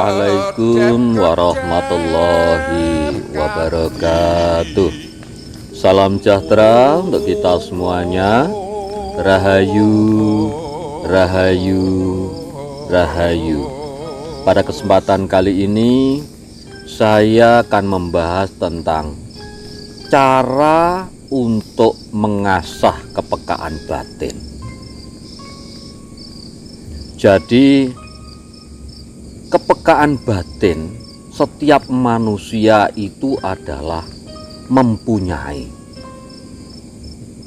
Assalamualaikum warahmatullahi wabarakatuh. Salam sejahtera untuk kita semuanya. Rahayu, rahayu, rahayu. Pada kesempatan kali ini saya akan membahas tentang cara untuk mengasah kepekaan batin. Jadi kepekaan batin setiap manusia itu adalah mempunyai.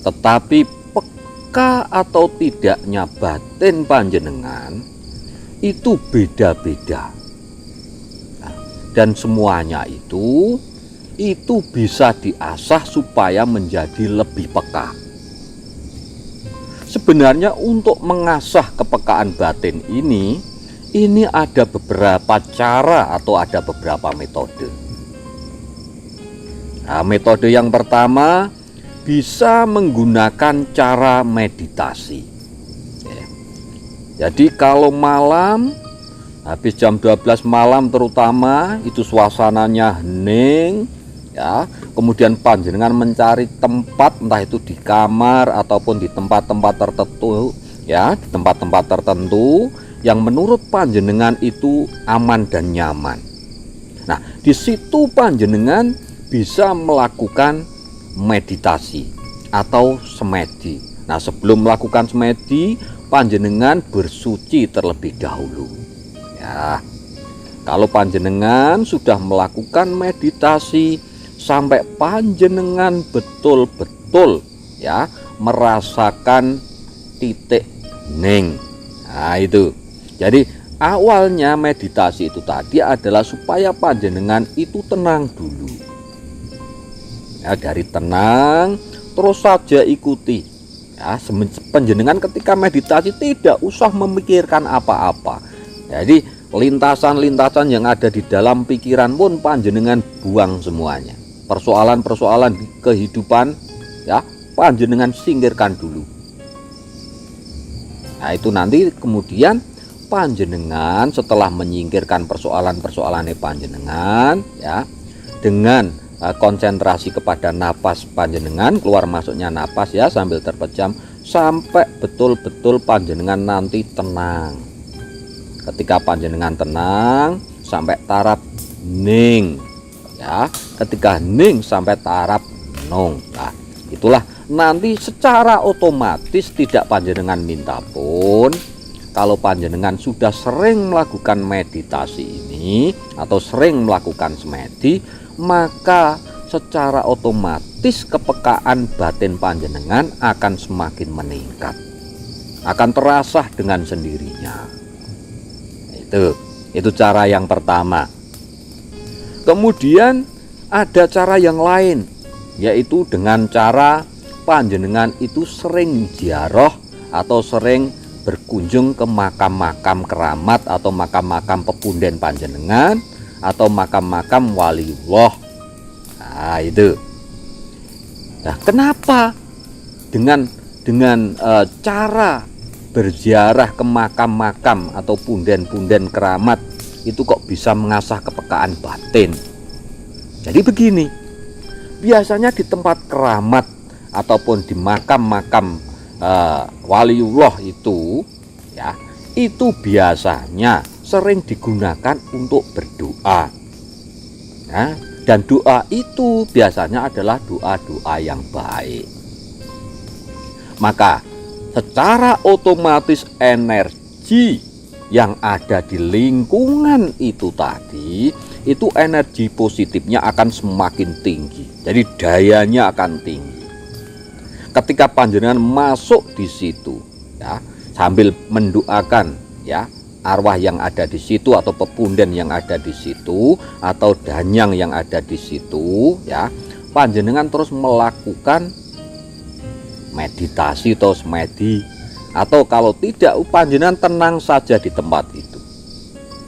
Tetapi peka atau tidaknya batin panjenengan itu beda-beda. Dan semuanya itu bisa diasah supaya menjadi lebih peka. Sebenarnya untuk mengasah kepekaan batin ini ada beberapa cara atau ada beberapa metode. Nah, metode yang pertama bisa menggunakan cara meditasi. Jadi kalau malam, habis jam 12 malam terutama, itu suasananya hening, ya. Kemudian panjenengan mencari tempat, entah itu di kamar ataupun di tempat-tempat tertentu, ya, di tempat-tempat tertentu yang menurut panjenengan itu aman dan nyaman. Nah, di situ panjenengan bisa melakukan meditasi atau semedi. Nah, sebelum melakukan semedi, panjenengan bersuci terlebih dahulu. Ya, kalau panjenengan sudah melakukan meditasi sampai panjenengan betul-betul ya merasakan titik ning. Nah, itu. Jadi awalnya meditasi itu tadi adalah supaya panjenengan itu tenang dulu. Ya, dari tenang terus saja ikuti. Ya, panjenengan ketika meditasi tidak usah memikirkan apa-apa. Jadi lintasan-lintasan yang ada di dalam pikiran pun panjenengan buang semuanya. Persoalan-persoalan kehidupan ya panjenengan singkirkan dulu. Nah, itu nanti kemudian panjenengan setelah menyingkirkan persoalan-persoalan panjenengan ya dengan konsentrasi kepada napas panjenengan, keluar masuknya napas ya sambil terpejam sampai betul-betul panjenengan nanti tenang. Ketika panjenengan tenang sampai taraf ning ya, ketika ning sampai taraf nong. Nah, itulah nanti secara otomatis tidak panjenengan minta pun, kalau panjenengan sudah sering melakukan meditasi ini atau sering melakukan semedi, maka secara otomatis kepekaan batin panjenengan akan semakin meningkat, akan terasah dengan sendirinya. Itu cara yang pertama. Kemudian ada cara yang lain, yaitu dengan cara panjenengan itu sering ziarah atau sering berkunjung ke makam-makam keramat atau makam-makam pepunden panjenengan atau makam-makam waliullah. Nah, itu. Nah, kenapa dengan cara berziarah ke makam-makam atau punden-punden keramat itu kok bisa mengasah kepekaan batin? Jadi begini, biasanya di tempat keramat ataupun di makam-makam waliullah itu ya, itu biasanya sering digunakan untuk berdoa. Nah, dan doa itu biasanya adalah doa-doa yang baik. Maka secara otomatis energi yang ada di lingkungan itu tadi, itu energi positifnya akan semakin tinggi. Jadi dayanya akan tinggi. Ketika panjenengan masuk di situ ya, sambil mendoakan ya arwah yang ada di situ atau pepunden yang ada di situ atau danyang yang ada di situ ya, panjenengan terus melakukan meditasi atau semedi, atau kalau tidak panjenengan tenang saja di tempat itu.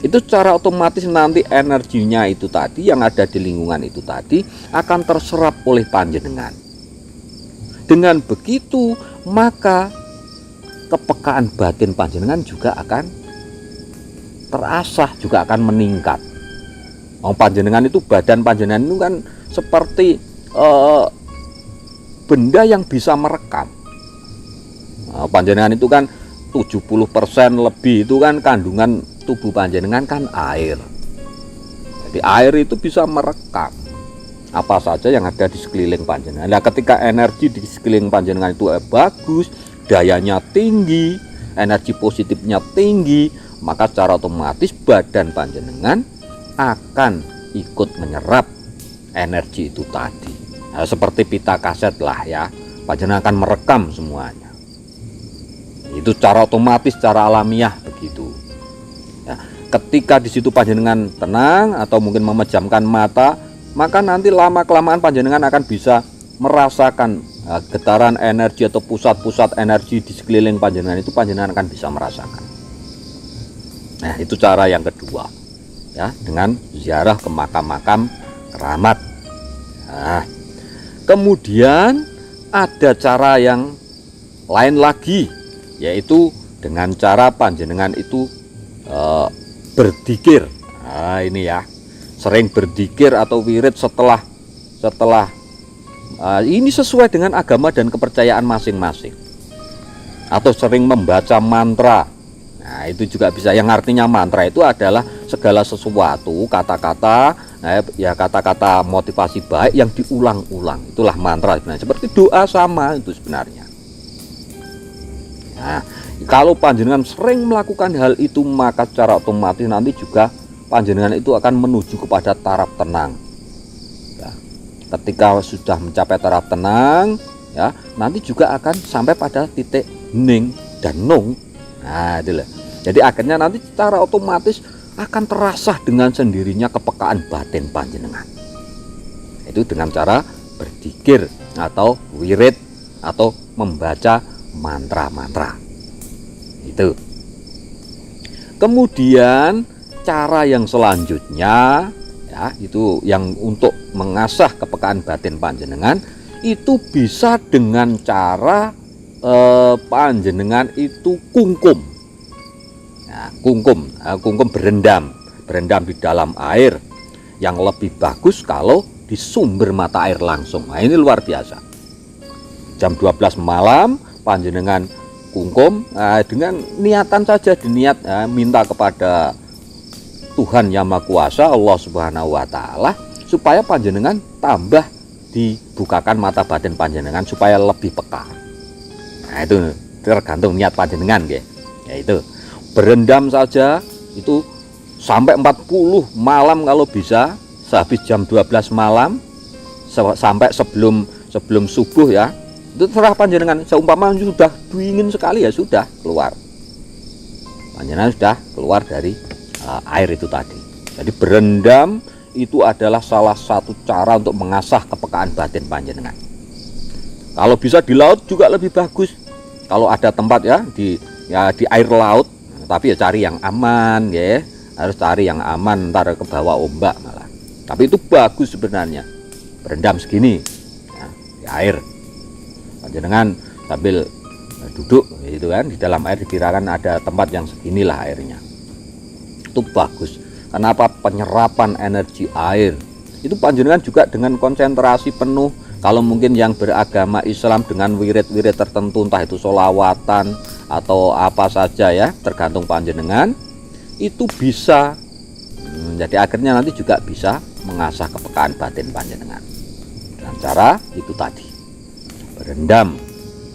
Itu secara otomatis nanti energinya itu tadi yang ada di lingkungan itu tadi akan terserap oleh panjenengan. Dengan begitu maka kepekaan batin panjenengan juga akan terasah, juga akan meningkat. Panjenengan itu, badan panjenengan itu kan seperti benda yang bisa merekam. Panjenengan itu kan 70% lebih itu kan kandungan tubuh panjenengan kan air. Jadi air itu bisa merekam apa saja yang ada di sekeliling panjenengan. Nah, ketika energi di sekeliling panjenengan itu bagus, dayanya tinggi, energi positifnya tinggi, maka secara otomatis badan panjenengan akan ikut menyerap energi itu tadi. Nah, seperti pita kaset lah ya, panjenengan akan merekam semuanya. Itu secara otomatis, secara alamiah begitu. Ya, ketika di situ panjenengan tenang atau mungkin memejamkan mata, maka nanti lama-kelamaan panjenengan akan bisa merasakan getaran energi atau pusat-pusat energi di sekeliling panjenengan itu, panjenengan akan bisa merasakan. Nah, itu cara yang kedua ya, dengan ziarah ke makam-makam keramat. Nah, kemudian ada cara yang lain lagi, yaitu dengan cara panjenengan itu berzikir. Nah, ini ya, sering berzikir atau wirid setelah ini sesuai dengan agama dan kepercayaan masing-masing, atau sering membaca mantra. Nah, itu juga bisa, yang artinya mantra itu adalah segala sesuatu, kata-kata, nah, ya kata-kata motivasi baik yang diulang-ulang, itulah mantra sebenarnya, seperti doa sama itu sebenarnya. Nah, kalau panjenengan sering melakukan hal itu, maka secara otomatis nanti juga panjenengan itu akan menuju kepada taraf tenang. Ya, ketika sudah mencapai taraf tenang, ya, nanti juga akan sampai pada titik ning dan nung. Nah, itulah. Jadi akhirnya nanti secara otomatis akan terasa dengan sendirinya kepekaan batin panjenengan. Itu dengan cara berzikir atau wirid atau membaca mantra-mantra. Itu. Kemudian cara yang selanjutnya ya, itu yang untuk mengasah kepekaan batin panjenengan, itu bisa dengan cara panjenengan itu kungkum. Nah, kungkum berendam di dalam air, yang lebih bagus kalau di sumber mata air langsung. Nah, ini luar biasa. Jam 12 malam panjenengan kungkum, dengan niatan saja, diniat minta kepada Tuhan Yang Maha Kuasa, Allah Subhanahu wa Ta'ala, supaya panjenengan tambah dibukakan mata batin panjenengan supaya lebih peka. Nah, itu tergantung niat panjenengan ya. Itu berendam saja itu sampai 40 malam kalau bisa, sehabis jam 12 malam sampai sebelum subuh ya. Itu terserah panjenengan, seumpama sudah dingin sekali ya sudah keluar. Panjenengan sudah keluar dari air itu tadi. Jadi berendam itu adalah salah satu cara untuk mengasah kepekaan batin panjenengan. Kalau bisa di laut juga lebih bagus. Kalau ada tempat ya di air laut, tapi ya cari yang aman ya. Harus cari yang aman, ntar ke bawah ombak malah. Tapi itu bagus sebenarnya. Berendam segini ya, di air. Panjenengan sambil duduk gitu kan, di dalam air dikirakan ada tempat yang seginilah airnya. Itu bagus. Kenapa? Penyerapan energi air itu panjenengan juga dengan konsentrasi penuh. Kalau mungkin yang beragama Islam dengan wirid-wirid tertentu, entah itu sholawatan atau apa saja ya, tergantung panjenengan, itu bisa. Jadi akhirnya nanti juga bisa mengasah kepekaan batin panjenengan dengan cara itu tadi, berendam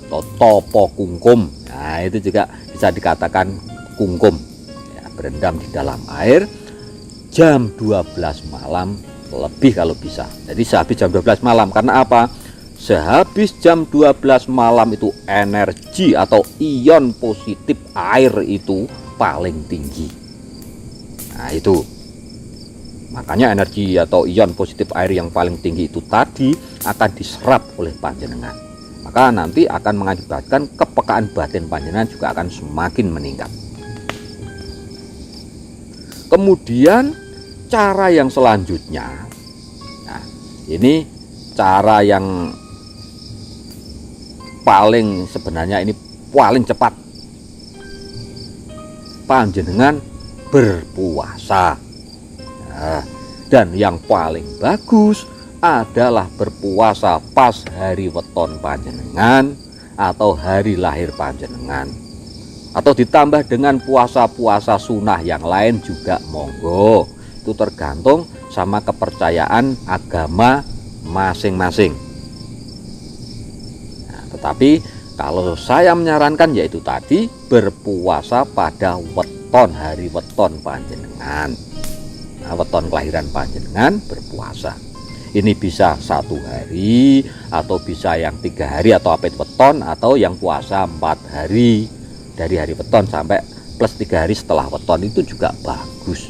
atau topo kungkum. Nah, itu juga bisa dikatakan kungkum ya, berendam di dalam air jam 12 malam lebih kalau bisa. Jadi sehabis jam 12 malam, karena apa? Sehabis jam 12 malam itu energi atau ion positif air itu paling tinggi. Nah, itu makanya energi atau ion positif air yang paling tinggi itu tadi akan diserap oleh panjenengan. Maka nanti akan mengakibatkan kepekaan batin panjenengan juga akan semakin meningkat. Kemudian cara yang selanjutnya, nah, ini cara yang paling sebenarnya ini paling cepat. Panjenengan berpuasa. Nah, dan yang paling bagus adalah berpuasa pas hari weton panjenengan atau hari lahir panjenengan, atau ditambah dengan puasa-puasa sunnah yang lain juga monggo. Itu tergantung sama kepercayaan agama masing-masing. Nah, tetapi kalau saya menyarankan yaitu tadi berpuasa pada weton, hari weton panjenengan. Nah, weton kelahiran panjenengan berpuasa. Ini bisa 1 hari atau bisa yang 3 hari atau apit weton, atau yang puasa 4 hari dari hari weton sampai plus 3 hari setelah weton, itu juga bagus.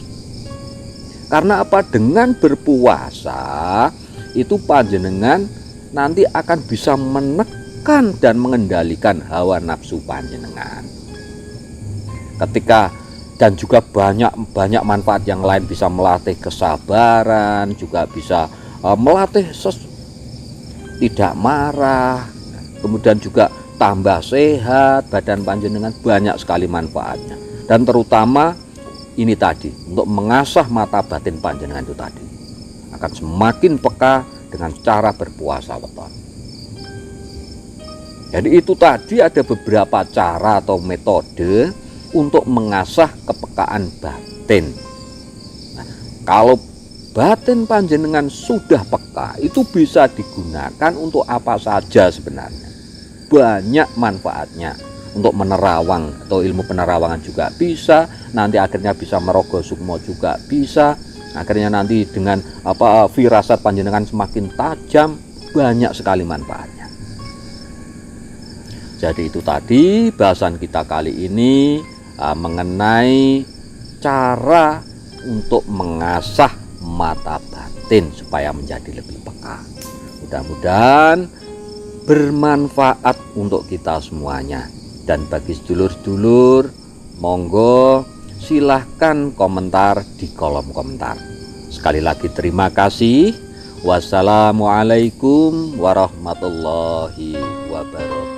Karena apa? Dengan berpuasa itu panjenengan nanti akan bisa menekan dan mengendalikan hawa nafsu panjenengan. Dan juga banyak manfaat yang lain, bisa melatih kesabaran, juga bisa melatih tidak marah, kemudian juga tambah sehat badan panjenengan, banyak sekali manfaatnya. Dan terutama ini tadi, untuk mengasah mata batin panjenengan itu tadi akan semakin peka dengan cara berpuasa weton. Jadi itu tadi ada beberapa cara atau metode untuk mengasah kepekaan batin. Nah, kalau batin panjenengan sudah peka, itu bisa digunakan untuk apa saja sebenarnya. Banyak manfaatnya. Untuk menerawang atau ilmu penerawangan juga bisa, nanti akhirnya bisa merogoh sukmo juga bisa, akhirnya nanti dengan firasat panjenengan semakin tajam, banyak sekali manfaatnya. Jadi itu tadi bahasan kita kali ini mengenai cara untuk mengasah mata batin supaya menjadi lebih peka. Mudah-mudahan bermanfaat untuk kita semuanya. Dan bagi sedulur-sedulur, monggo silahkan komentar di kolom komentar. Sekali lagi terima kasih. Wassalamualaikum warahmatullahi wabarakatuh.